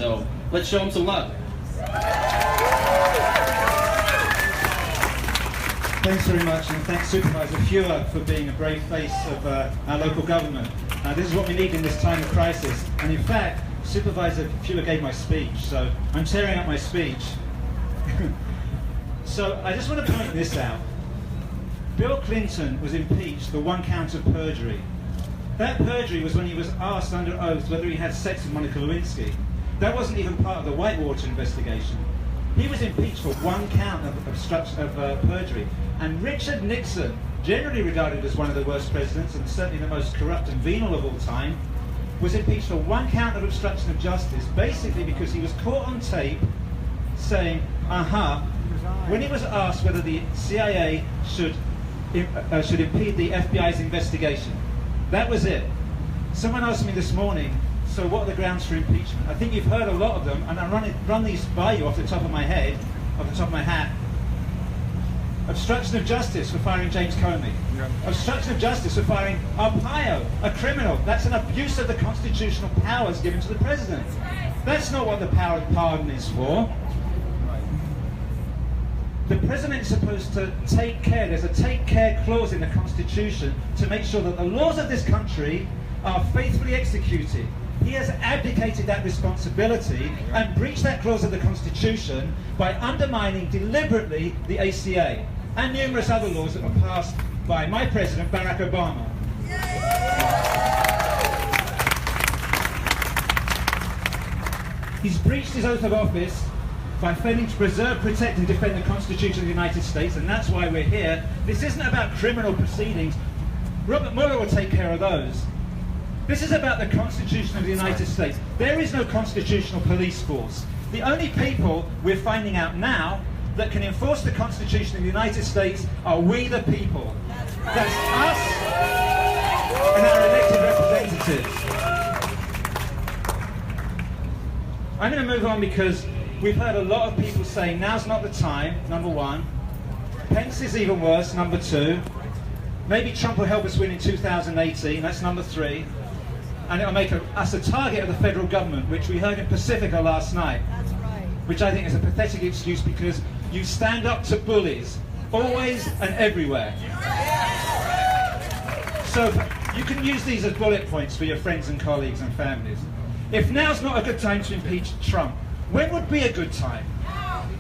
So let's show him some love. Thanks very much, and thanks Supervisor Fewer for being a brave face of our local government. This is what we need in this time of crisis. And in fact, Supervisor Fewer gave my speech, so I'm tearing up my speech. So I just want to point this out. Bill Clinton was impeached for 1 count of perjury. That perjury was when he was asked under oath whether he had sex with Monica Lewinsky. That wasn't even part of the Whitewater investigation. He was impeached for 1 count of perjury. And Richard Nixon, generally regarded as one of the worst presidents and certainly the most corrupt and venal of all time, was impeached for 1 count of obstruction of justice, basically because he was caught on tape saying, when he was asked whether the CIA should impede the FBI's investigation. That was it. Someone asked me this morning, so what are the grounds for impeachment? I think you've heard a lot of them, and I'll run these by you off the top of my head, off the top of my hat. Obstruction of justice for firing James Comey. Yeah. Obstruction of justice for firing Arpaio, a criminal. That's an abuse of the constitutional powers given to the president. That's not what the power of pardon is for. The president is supposed to take care, there's a take care clause in the Constitution to make sure that the laws of this country are faithfully executed. He has abdicated that responsibility and breached that clause of the Constitution by undermining deliberately the ACA and numerous other laws that were passed by my president, Barack Obama. He's breached his oath of office by failing to preserve, protect and defend the Constitution of the United States, and that's why we're here. This isn't about criminal proceedings. Robert Mueller will take care of those. This is about the Constitution of the United States. There is no constitutional police force. The only people we're finding out now that can enforce the Constitution of the United States are we the people. That's us and our elected representatives. I'm going to move on because we've heard a lot of people saying now's not the time, number one. Pence is even worse, number two. Maybe Trump will help us win in 2018, that's number three. And it'll make us a target of the federal government, which we heard in Pacifica last night. That's right. Which I think is a pathetic excuse because you stand up to bullies, always and everywhere. So you can use these as bullet points for your friends and colleagues and families. If now's not a good time to impeach Trump, when would be a good time?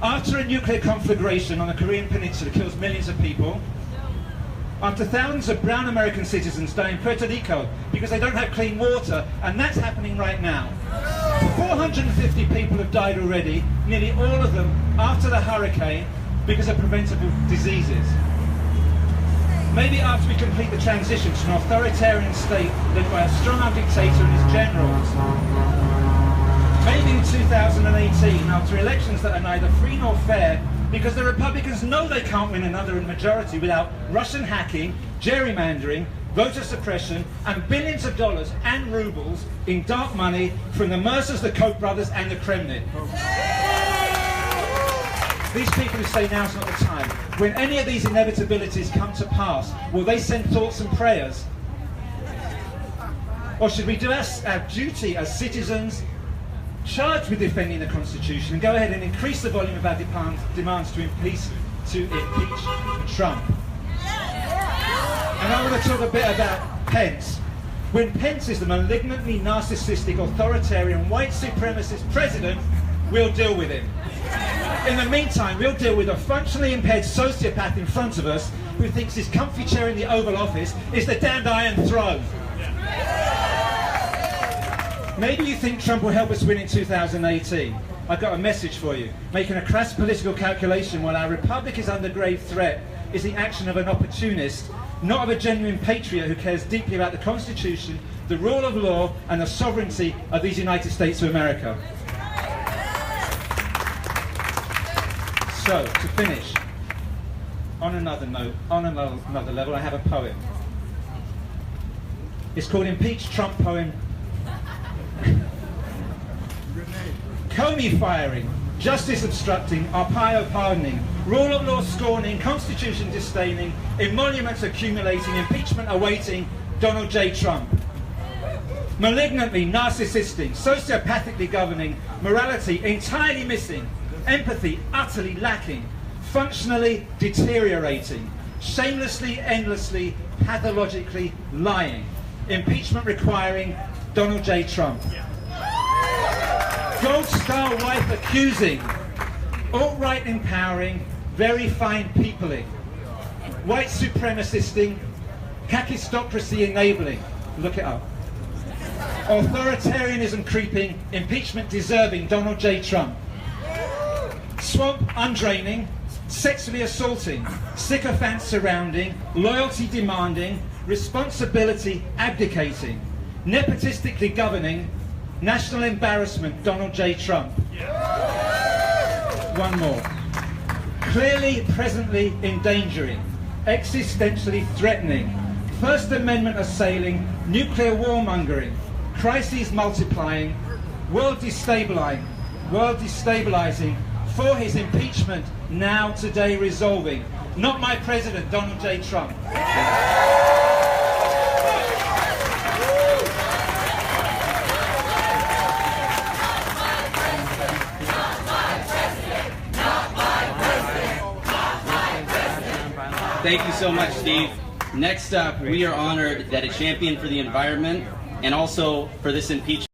After a nuclear conflagration on the Korean Peninsula kills millions of people, after thousands of brown American citizens die in Puerto Rico because they don't have clean water, and that's happening right now. 450 people have died already, nearly all of them after the hurricane because of preventable diseases. Maybe after we complete the transition to an authoritarian state led by a strong-armed dictator and his generals. Maybe in 2018, after elections that are neither free nor fair, because the Republicans know they can't win another majority without Russian hacking, gerrymandering, voter suppression, and billions of dollars and rubles in dark money from the Mercers, the Koch brothers, and the Kremlin. These people who say now's not the time, when any of these inevitabilities come to pass, will they send thoughts and prayers? Or should we do our duty as citizens charged with defending the Constitution and go ahead and increase the volume of our demands to impeach Trump? And I want to talk a bit about Pence. When Pence is the malignantly narcissistic, authoritarian, white supremacist president, we'll deal with him. In the meantime, we'll deal with a functionally impaired sociopath in front of us who thinks his comfy chair in the Oval Office is the damned Iron Throne. Maybe you think Trump will help us win in 2018. I've got a message for you. Making a crass political calculation while our republic is under grave threat is the action of an opportunist, not of a genuine patriot who cares deeply about the Constitution, the rule of law, and the sovereignty of these United States of America. So, to finish, on another note, on another level, I have a poem. It's called Impeach Trump Poem. Comey firing, justice obstructing, Arpaio pardoning, rule of law scorning, Constitution disdaining, emoluments accumulating, impeachment awaiting, Donald J. Trump. Malignantly narcissistic, sociopathically governing, morality entirely missing, empathy utterly lacking, functionally deteriorating, shamelessly, endlessly, pathologically lying. Impeachment requiring Donald J. Trump. Gold star wife accusing, alt-right empowering, very fine peopling, white supremacisting, kakistocracy enabling, look it up, authoritarianism creeping, impeachment deserving Donald J. Trump, swamp undraining, sexually assaulting, sycophants surrounding, loyalty demanding, responsibility abdicating, nepotistically governing, national embarrassment Donald J. Trump. One more. Clearly, presently endangering, existentially threatening, First Amendment assailing, nuclear warmongering, crises multiplying, world destabilizing, for his impeachment now today resolving. Not my president, Donald J. Trump. Thank you so much, Steve. Next up, we are honored that a champion for the environment and also for this impeachment